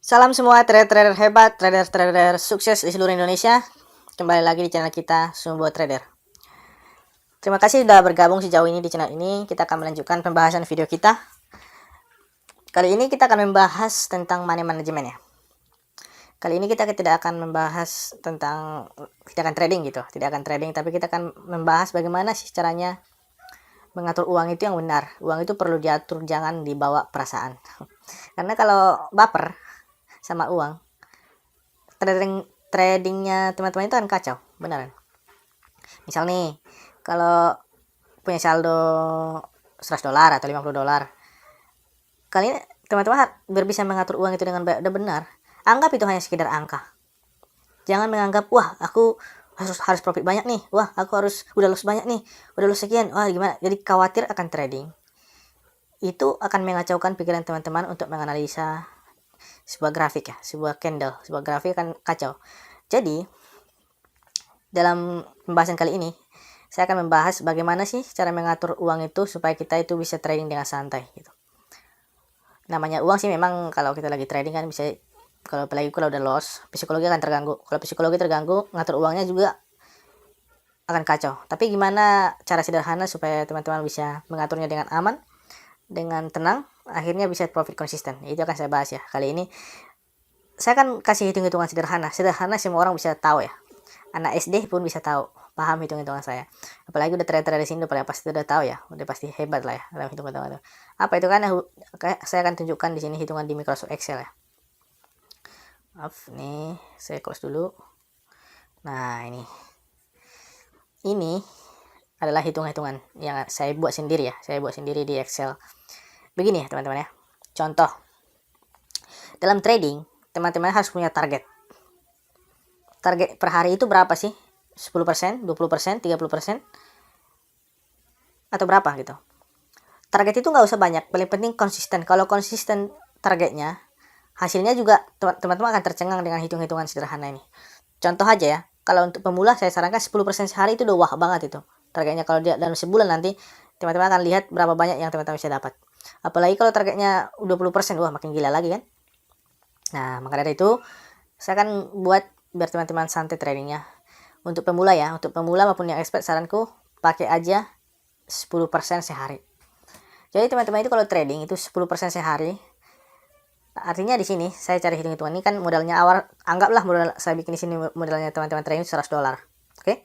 Salam semua trader-trader hebat, trader-trader sukses di seluruh Indonesia. Kembali lagi di channel kita, Sumbo Trader. Terima kasih sudah bergabung sejauh ini di channel ini. Kita akan melanjutkan pembahasan video kita. Kali ini kita akan membahas tentang money management ya. Kali ini kita tidak akan membahas tentang, tidak akan trading gitu, tidak akan trading, tapi kita akan membahas bagaimana sih caranya mengatur uang itu yang benar. Uang itu perlu diatur, jangan dibawa perasaan. Karena kalau baper sama uang, tradingnya teman-teman itu akan kacau, beneran. Misal nih, kalau punya saldo 100 dolar atau 50 dolar, kali ini teman-teman biar bisa mengatur uang itu dengan baik dan benar, anggap itu hanya sekedar angka. Jangan menganggap, wah aku harus profit banyak nih, wah aku harus udah loss banyak nih, udah loss sekian, wah gimana. Jadi khawatir akan trading itu akan mengacaukan pikiran teman-teman untuk menganalisa sebuah grafik ya, sebuah candle, sebuah grafik akan kacau. Jadi dalam pembahasan kali ini saya akan membahas bagaimana sih cara mengatur uang itu supaya kita itu bisa trading dengan santai gitu. Namanya uang sih memang kalau kita lagi trading kan bisa, kalau apalagi kalau udah loss, psikologi akan terganggu. Kalau psikologi terganggu, ngatur uangnya juga akan kacau. Tapi gimana cara sederhana supaya teman-teman bisa mengaturnya dengan aman, dengan tenang, akhirnya bisa profit konsisten. Itu akan saya bahas ya. Kali ini saya akan kasih hitung-hitungan sederhana. Sederhana semua orang bisa tahu ya. Anak SD pun bisa tahu, paham hitung-hitungan saya. Apalagi udah trader di sini, udah pasti udah tahu ya, udah pasti hebat lah ya dalam hitung-hitungan itu. Apa itu kan? Saya akan tunjukkan di sini hitungan di Microsoft Excel ya. Maaf nih, saya close dulu. Nah ini adalah hitung-hitungan yang saya buat sendiri ya. Saya buat sendiri di Excel. Begini ya teman-teman ya. Contoh, dalam trading teman-teman harus punya target. Target per hari itu berapa sih? 10%, 20%, 30%, atau berapa gitu. Target itu nggak usah banyak, paling penting konsisten. Kalau konsisten targetnya, hasilnya juga teman-teman akan tercengang dengan hitung-hitungan sederhana ini. Contoh aja ya, kalau untuk pemula saya sarankan 10% sehari itu udah wah banget itu targetnya. Kalau dia dalam sebulan nanti teman-teman akan lihat berapa banyak yang teman-teman bisa dapat. Apalagi kalau targetnya 20%, wah makin gila lagi kan. Nah maka dari itu saya akan buat biar teman-teman santai tradingnya. Untuk pemula ya, untuk pemula maupun yang expert, saranku pakai aja 10% sehari. Jadi teman-teman itu kalau trading itu 10% sehari, artinya di sini saya cari hitung-hitungan. Ini kan modalnya awal, anggaplah modal saya bikin di sini modalnya teman-teman trading 100 dolar. Oke.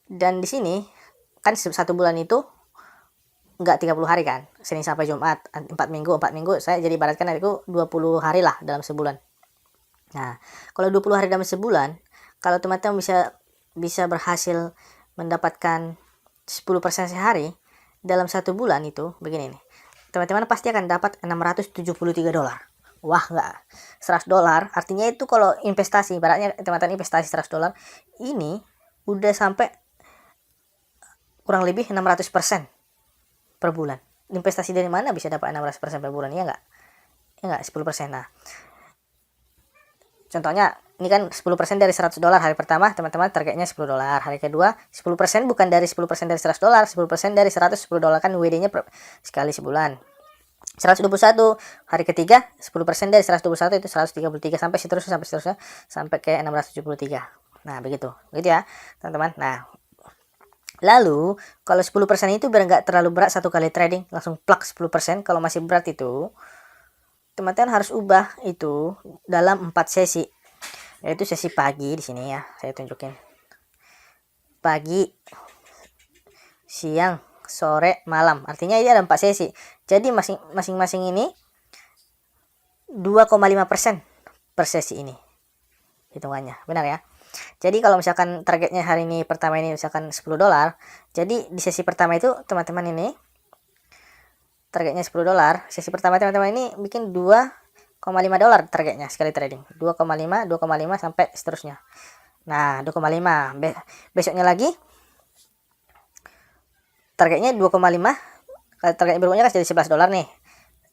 Dan di sini kan satu bulan itu enggak 30 hari kan, Senin sampai Jumat, 4 minggu saya jadi ibaratkan itu 20 hari lah dalam sebulan. Nah, kalau 20 hari dalam sebulan, kalau teman-teman bisa berhasil mendapatkan 10% sehari dalam satu bulan itu begini nih. Teman-teman pasti akan dapat 673 dolar. Wah, enggak. 100 dolar artinya itu kalau investasi, ibaratnya teman-teman investasi 100 dolar, ini udah sampai kurang lebih 600% per bulan. Investasi dari mana bisa dapat 600% per bulan? Ya enggak? Ya enggak, 10%. Nah, contohnya ini kan 10% dari 100 dolar hari pertama, teman-teman targetnya 10 dolar. Hari kedua 10% bukan dari 10% dari 100 dolar, 10% dari 110 dolar kan WD-nya sekali sebulan. 121 hari ketiga 10% dari 121 itu 133 sampai seterusnya sampai ke 673. Nah, begitu ya, teman-teman. Nah, lalu kalau 10% itu biar nggak terlalu berat satu kali trading, langsung plak 10%. Kalau masih berat itu teman-teman harus ubah itu dalam 4 sesi, yaitu sesi pagi di sini ya, saya tunjukin. Pagi, siang, sore, malam. Artinya ini ada 4 sesi. Jadi masing-masing ini 2,5% per sesi ini hitungannya. Benar ya? Jadi kalau misalkan targetnya hari ini pertama ini misalkan 10 dolar, jadi di sesi pertama itu teman-teman ini targetnya 10 dolar. Sesi pertama teman-teman ini bikin 2,5 dolar targetnya sekali trading. 2,5 sampai seterusnya. Nah, 2,5. Besoknya lagi targetnya 2,5. Kalau target berikutnya kan jadi 11 dolar nih.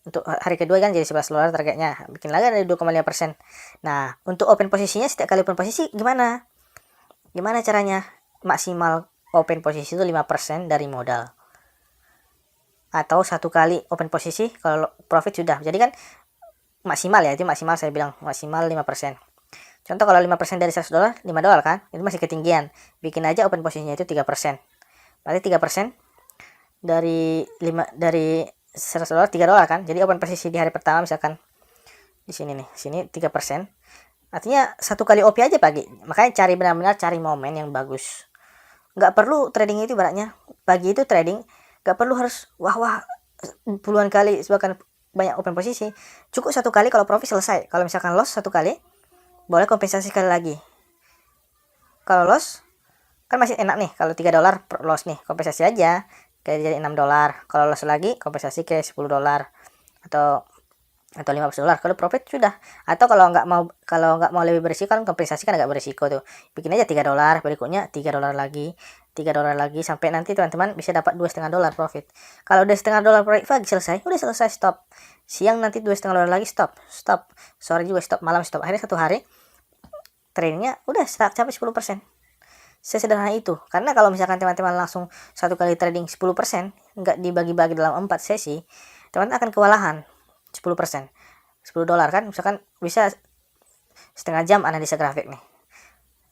Untuk hari kedua kan jadi 11 dolar targetnya. Bikin lagi ada 2,5%. Nah, untuk open posisinya setiap kali open posisi gimana? Gimana caranya? Maksimal open posisi itu 5% dari modal. Atau satu kali open posisi kalau profit sudah. Jadi kan maksimal ya, itu maksimal saya bilang maksimal 5%. Contoh kalau 5% dari $100, $5 kan, itu masih ketinggian. Bikin aja open posisinya itu 3%. Berarti 3% dari $100 $3 kan. Jadi open posisi di hari pertama misalkan di sini nih, sini 3%. Artinya satu kali OP aja pagi. Makanya benar-benar cari momen yang bagus. Nggak perlu trading itu ibaratnya. Pagi itu trading nggak perlu harus wah puluhan kali bahkan banyak open posisi. Cukup satu kali, kalau profit selesai. Kalau misalkan loss satu kali, boleh kompensasi sekali lagi. Kalau loss kan masih enak nih, kalau $3 loss nih, kompensasi aja kayak jadi $6. Kalau loss lagi kompensasi kayak $10 atau $15. Kalau profit sudah. Atau kalau nggak mau lebih berisiko kan, kompensasi kan nggak berisiko tuh, bikin aja $3, berikutnya $3 lagi, $3 lagi, sampai nanti teman-teman bisa dapat $2,5 profit. Kalau udah $2,5 profit pagi selesai, udah selesai, stop. Siang nanti $2,5 lagi, stop. Sore juga stop, malam stop. Akhirnya satu hari tradingnya udah capai 10%. Sesederhana itu. Karena kalau misalkan teman-teman langsung satu kali trading 10%, nggak dibagi-bagi dalam 4 sesi, teman-teman akan kewalahan. 10%, $10 kan, misalkan bisa setengah jam analisa grafik nih,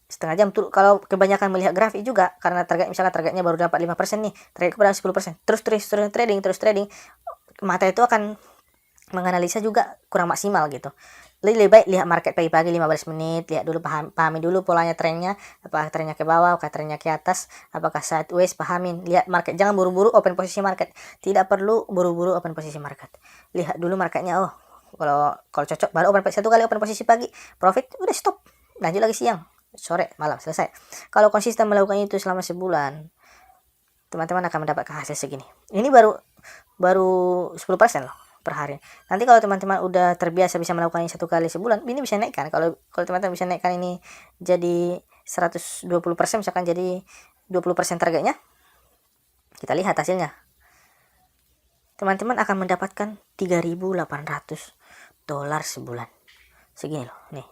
setengah jam tuh. Kalau kebanyakan melihat grafik juga, karena misalkan targetnya baru dapat 5% nih, trade kepada 10%, terus trading, mata itu akan menganalisa juga kurang maksimal gitu. Lebih baik lihat market pagi-pagi 15 menit, lihat dulu, pahami dulu polanya trennya, apakah trennya ke bawah, apakah trennya ke atas, apakah sideways, pahamin. Lihat market, jangan buru-buru open posisi market. Tidak perlu buru-buru open posisi market. Lihat dulu marketnya, oh kalau cocok baru satu kali open posisi pagi, profit, udah stop. Lanjut lagi siang, sore, malam, selesai. Kalau konsisten melakukan itu selama sebulan, teman-teman akan mendapatkan hasil segini. Ini baru 10% loh per hari. Nanti kalau teman-teman udah terbiasa bisa melakukan ini satu kali sebulan, ini bisa naikkan. Kalau teman-teman bisa naikkan ini jadi 120%, misalkan jadi 20% targetnya, kita lihat hasilnya. Teman-teman akan mendapatkan $3.800 sebulan. Segini loh, nih.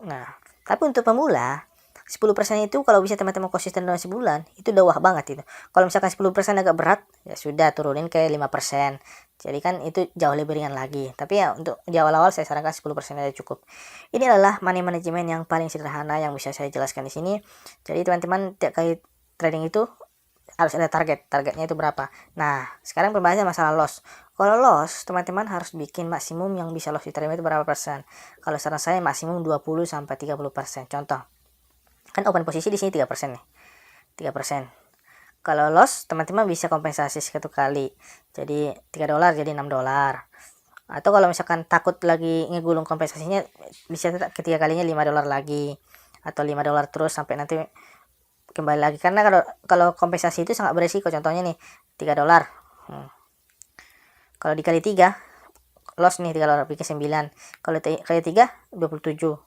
Nah, tapi untuk pemula 10% itu kalau bisa teman-teman konsisten dalam sebulan, itu udah wah banget itu. Kalau misalkan 10% agak berat, ya sudah turunin ke 5%. Jadi kan itu jauh lebih ringan lagi. Tapi ya untuk di awal-awal saya sarankan 10% aja cukup. Ini adalah money management yang paling sederhana yang bisa saya jelaskan di sini. Jadi teman-teman tiap kali trading itu harus ada targetnya itu berapa. Nah, sekarang pembahasan masalah loss. Kalau loss, teman-teman harus bikin maksimum yang bisa loss diterima itu berapa persen. Kalau saran saya maksimum 20-30%. Contoh, kan open posisi di sini 3% nih, 3%. Kalau loss, teman-teman bisa kompensasi satu kali, jadi $3 jadi $6. Atau kalau misalkan takut lagi ngegulung kompensasinya, bisa ketiga kalinya $5 lagi, atau $5 terus sampai nanti kembali lagi. Karena kalau kompensasi itu sangat beresiko. Contohnya nih $3, kalau dikali 3 loss nih $3, bikin 9. Kalau kali 3 27.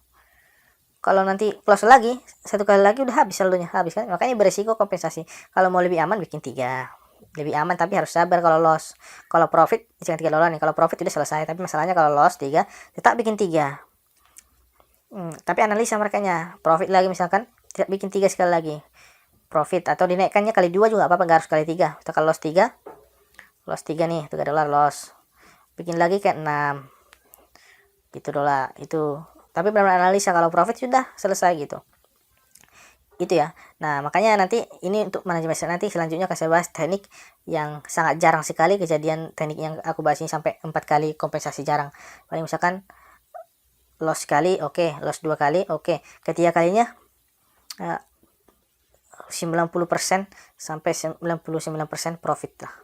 Kalau nanti close lagi satu kali lagi, udah habis saldonya, habis kan. Makanya beresiko kompensasi. Kalau mau lebih aman bikin 3, lebih aman, tapi harus sabar kalau loss. Kalau profit jangan $3 nih. Kalau profit udah selesai, tapi masalahnya kalau loss 3, tetap bikin 3. Tapi analisa marketnya, profit lagi misalkan, tidak bikin 3 sekali lagi profit, atau dinaikkannya kali 2 juga apa-apa, nggak harus kali 3. Kalau loss 3 nih, $3 loss, bikin lagi kayak 6 gitu dolar itu. Tapi benar-benar analisa, kalau profit sudah selesai gitu. Itu ya. Nah, makanya nanti ini untuk manajemen, nanti selanjutnya akan saya bahas teknik yang sangat jarang sekali kejadian. Teknik yang aku bahas ini sampai 4 kali kompensasi jarang. Paling misalkan loss sekali, oke, loss 2 kali, oke. Ketiga kalinya 90% sampai 99% profit lah.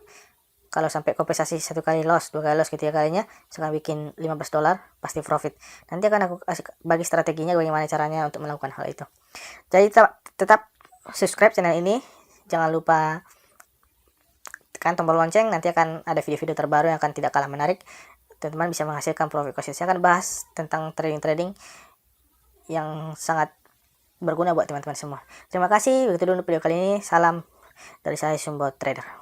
Kalau sampai kompensasi satu kali loss, 2 kali loss, ketiga kalinya sekarang bikin $15, pasti profit. Nanti akan aku kasih bagi strateginya bagaimana caranya untuk melakukan hal itu. Jadi tetap subscribe channel ini, jangan lupa tekan tombol lonceng, nanti akan ada video-video terbaru yang akan tidak kalah menarik. Teman-teman bisa menghasilkan profit konsisten. Saya akan bahas tentang trading yang sangat berguna buat teman-teman semua. Terima kasih, begitu dulu video kali ini. Salam dari saya, Sumbo Trader.